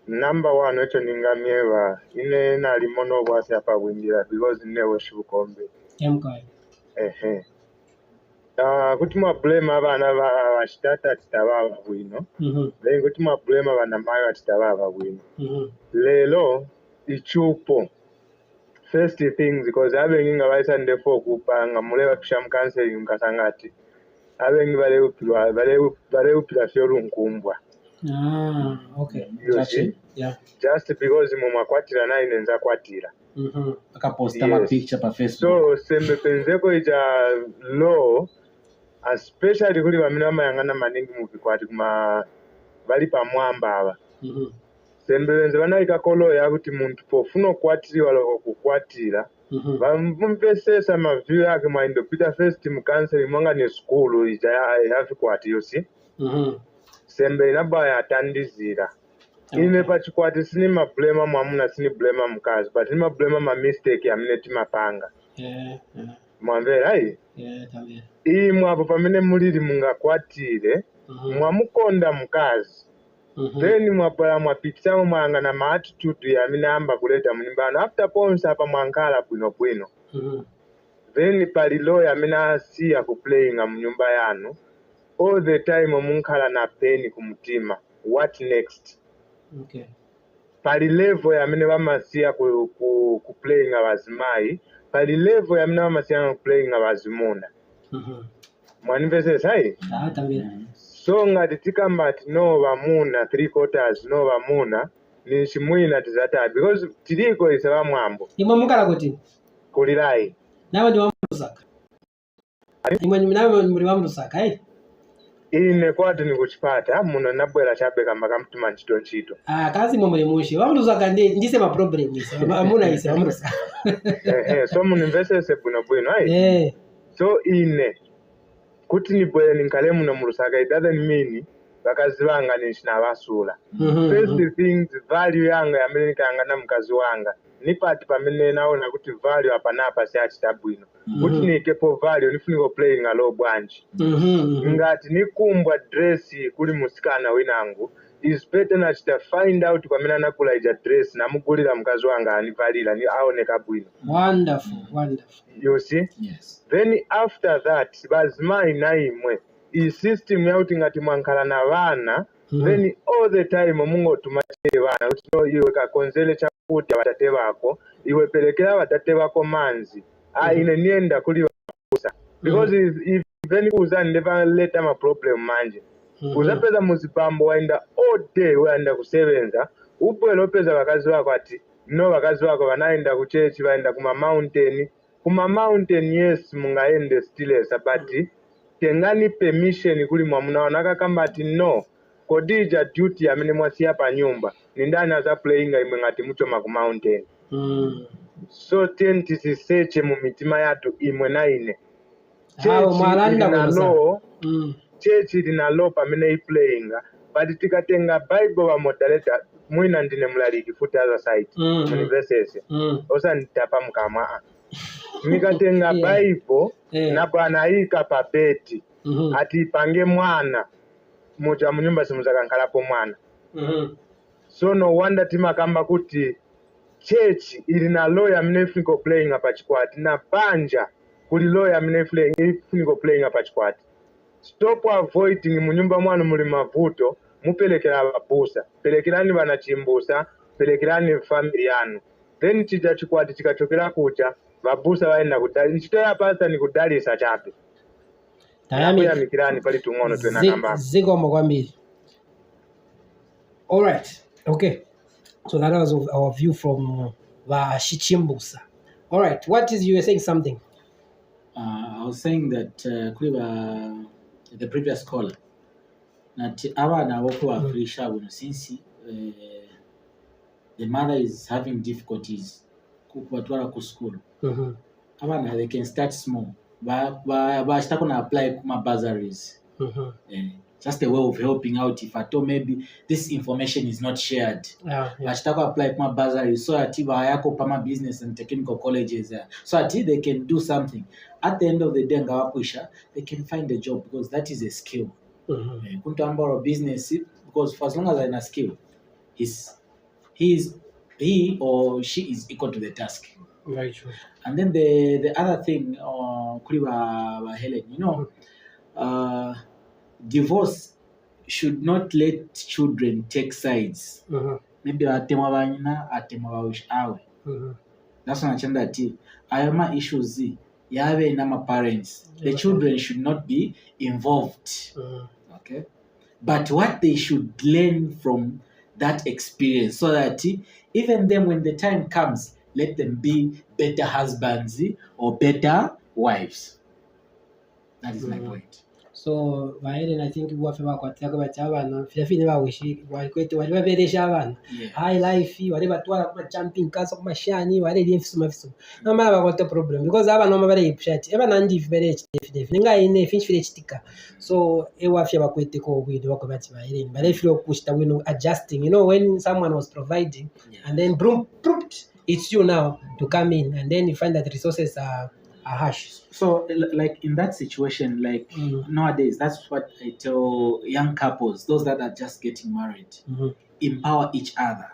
Number one, wecho ningamiewa ine na limono bwasi hapa windira because newe shukombe. Mkai. Kutima blame abana bashitata titababa bwino. Then kutima blame abana mayo titababa bwino. Lelo ichupo. First things because abengi ngabaisa ndefo kupanga muleba kusham counseling mkasangati. Abengi bale upila fyoru nkumbwa. Okay. Yeah. Just because mama kwatira na inenza kwatira. Akaposta ma picture pa Facebook. So sembe penzeko ija law, especially kuli bamina mayangana maningi mubikwati kuma bali pa mwamba aba. Sembe benze bana ikakolo ya kuti muntu pofuno kwatiri walo kukwatira. Bampesesa maview yake maindo pita first mu counseling mwanga ni school ija yafi kwati yosi. Sembe inabaya atandizira. Ine pachikwati sini mablema mwamuna sini blema mkazi, but sini mablema ma mistake ya mneti mapanga. Mwambera hai? Tamia. Ii mwapo pamene muliri munga kwatire, mwamukonda mukazi then mwabala mwapitisa mwangana ma attitude yaminamba kuleta munyumbano after ponsa apa mwankala bwino then pali lawyer aminasiya ku playing munyumba yanu all the time munkala na pain kumutima. What next? Okay. Pali level yamine bamasiya ku playing abazimai, pali level yamine bamasiya ku playing abazimuna. Mwanivese sai? So ngati tikamba ati no bamuna 3/4 no bamuna ni chimwina tizata because tiliko isaba mwambo. Imwe mukala kuti kulilai. Nawe ndi wamusaka. Imwe nawe muri wamusaka ine kwati nikuchipata muno nabwera chabe kamba kamtuma ntchito. Kazi muri mushi wamusaka ndise ma problem ise amuna ise wamusaka. So munimvesese bwino ai. So ine kuti nibwere ninkale muno mulusaka it doesn't mean bakazi banga nishina basula. First things value yanga yamene kanga na mkazi wanga ni pati pamene naona kuti value apanapa si achitabwino kuti nikepo value nifuniko playing alo bwanji ngati nikumbwa dress kuli musikana winangu is better na chita find out pamene nakula ija dress namugulira mkazi wanga anivalira ni aoneka bwino. Wonderful. You see? Yes. Then after that bazimai na imwe i system yauti ngati mwankala na vana then all the time mungo tumache vana kuti no iwe kakonzele chakuti abatate bako iwe pelekera abatate bako manzi ine nienda kuli bakusa because even kuza never let them a problem manje uzapeza muzipambo waenda all day waenda kusebenza ubwelo peza bakazi bako ati no bakazi bako banaenda ku church baenda kuma mountain yes mungaende still sabati tengani permission kuli mwamuna wanaka kamba ati no kodija duty amene mwasiya pa nyumba ni ndani aza playing imwe ngati muchoma ku mountain. So tenti siseche mu mitima yatu imwe na ine chechi linalo pamene i playing but tikatenga bible wa moderator mwina ndine mlaliki futi other side munivesese osa nitapa mkamwa nikatenga bible na bwana ika papeti ati ipange mwana muja munyumba simuzakankalapo mwana. So no wonder timakamba kuti church ili na lawyer mnefuniko playing apa chikwati na banja kuli lawyer mnefuniko playing apa chikwati. Stop avoiding munyumba mwanu muli mavuto mupelekera ababusa pelekerani bana chimbusa pelekerani family yanu then chija chikwati chikachokera kucha babusa baenda kudali nchito ya pasta ni kudalisa chape ya mikirani pali tungono tuena kamba ziko mkwambiri. All right. Okay. So that was our view from Shichimbusa. All right. What is you were saying something? I was saying that the previous caller that abana boku afrisha since the mother is having difficulties kubatwara ku school. Abana they can start small. But apply kuma bursaries. Just a way of helping out if at all maybe this information is not shared. Apply kuma bursaries so that yako pama business and technical colleges so that they can do something. At the end of the day, they can find a job because that is a skill. Kuntu business because for as long as I'm a skill, he or she is equal to the task. Very true. And then the other thing, Helen, divorce should not let children take sides. Maybe atema banyina atema bawish awe. That's what I'm saying. Ayama issues yabe na my parents. The children should not be involved. Okay, but what they should learn from that experience, so that even then when the time comes, let them be better husbands or better wives. That is my point. So Vaile, I think wafema kwa tiako bachabana filafine bawishi walikwetu walibaberesha abana high life wale batwala kuma jumping kaso kuma shani wale liefisuma fisuma nomala bakote problem because abana noma bale ipshati abana ndi fibere chifide nga ine finchfire chitika so ewafya bakwete ko bwidi bako bati Vaile bale filo kushita wino adjusting, you know, when someone was providing and then boom it's you now to come in and then you find that resources are are harsh. So, like in that situation, like nowadays, that's what I tell young couples, those that are just getting married, empower each other.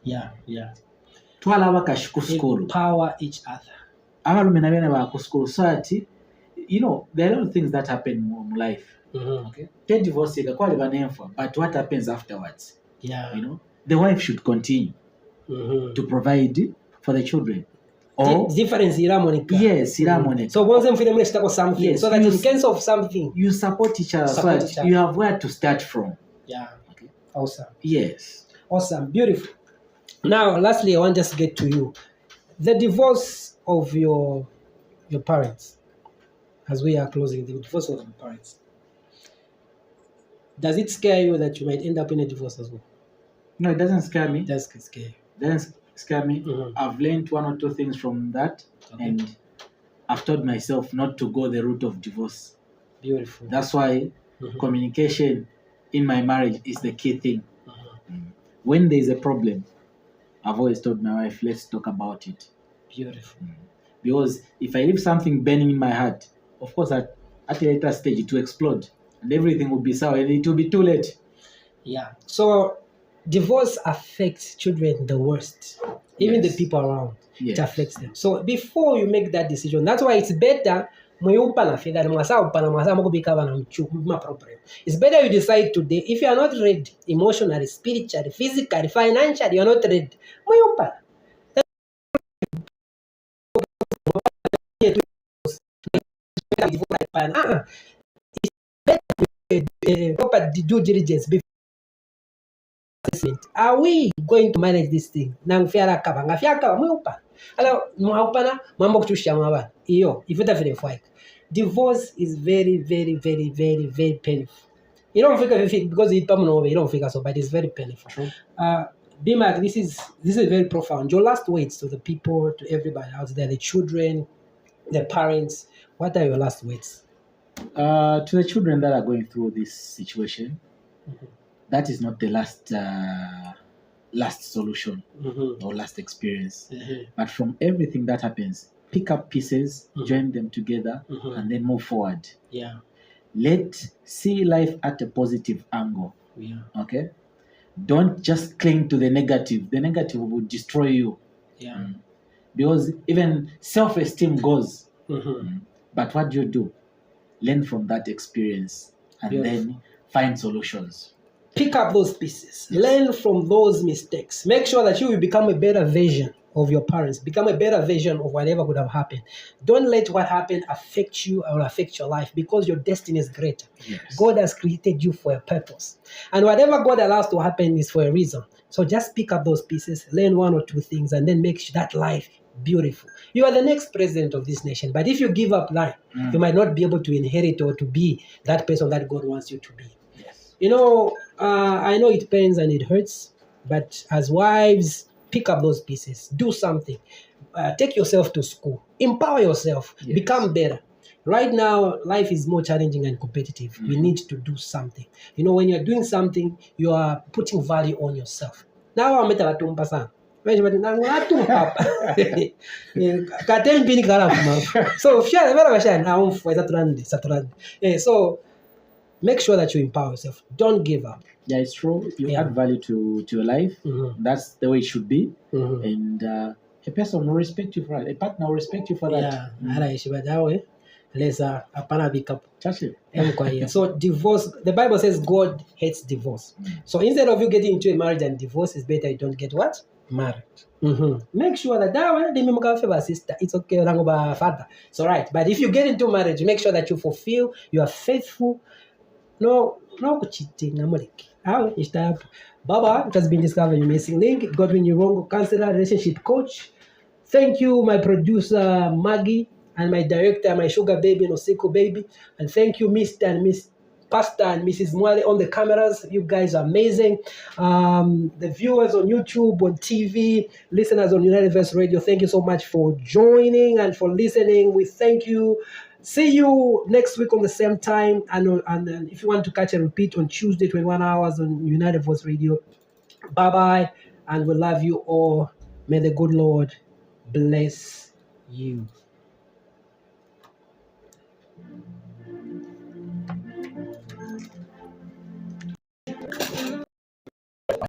Yeah. Twala abakashi ku school. Empower each other. Abalume na bene ba ku school. So that, you know, there are a lot of things that happen in life. Okay. Get divorced, but what happens afterwards? Yeah. You know, the wife should continue to provide for the children. Or Difference Monica. Yes, Monica. So once them freedom start something. Yes, so that in case of something, you support each other, so that you have where to start from. Yeah. Okay. Awesome. Yes. Awesome. Beautiful. Now, lastly, I want just to get to you. The divorce of your parents, as we are closing, the divorce of your parents. Does it scare you that you might end up in a divorce as well? No, it doesn't scare me. It does scare you. It doesn't scare me. I've learned one or two things from that, and I've taught myself not to go the route of divorce. Beautiful. That's why communication in my marriage is the key thing. When there's a problem, I've always told my wife, let's talk about it. Beautiful. Because if I leave something burning in my heart, of course, at a later stage, it will explode. And everything will be sour, and it will be too late. Yeah. So divorce affects children the worst. Even the people around. Yes. It affects them. So before you make that decision, that's why it's better. It's better you decide today. If you are not ready, emotionally, spiritually, physically, financially, you are not ready. It's better proper due diligence before. Are we going to manage this thing? Divorce is very, very, very, very, very painful. You don't figure because it's permanent, you don't figure so, but it's very painful. Bimak, this is very profound. Your last words to the people, to everybody out there, the children, the parents. What are your last words? To the children that are going through this situation, that is not the last solution or last experience. But from everything that happens, pick up pieces, join them together, and then move forward. Yeah. See life at a positive angle. Yeah. Okay? Don't just cling to the negative. The negative will destroy you. Yeah. Because even self-esteem goes. But what do? Learn from that experience and then find solutions. Pick up those pieces. Yes. Learn from those mistakes. Make sure that you will become a better version of your parents. Become a better version of whatever could have happened. Don't let what happened affect you or affect your life, because your destiny is greater. Yes. God has created you for a purpose. And whatever God allows to happen is for a reason. So just pick up those pieces, learn one or two things, and then make that life beautiful. You are the next president of this nation. But if you give up life, you might not be able to inherit or to be that person that God wants you to be. Yes. You know, I know it pains and it hurts, but as wives, pick up those pieces. Do something. Take yourself to school. Empower yourself. Yes. Become better. Right now, life is more challenging and competitive. You need to do something. You know, when you're doing something, you are putting value on yourself. Now I'm so so make sure that you empower yourself. Don't give up. Yeah, it's true. You add value to your life. That's the way it should be. And a person will respect you for that. A partner will respect you for that. So divorce, the Bible says God hates divorce. So instead of you getting into a marriage and divorce, it's better you don't get what? Married. Make sure that sister, it's okay, father. It's all right. But if you get into marriage, make sure that you fulfill, you are faithful. No cheating. Baba, it has been discovered your missing link. Godwin Mr, counselor, relationship coach. Thank you, my producer Maggie, and my director, my sugar baby, Noseko baby. And thank you, Mr. and Miss Pastor and Mrs. Mwale on the cameras. You guys are amazing. The viewers on YouTube, on TV, listeners on United Verse Radio, thank you so much for joining and for listening. We thank you. See you next week on the same time. And if you want to catch a repeat on Tuesday, 21 hours on United Voice Radio. Bye-bye. And we love you all. May the good Lord bless you.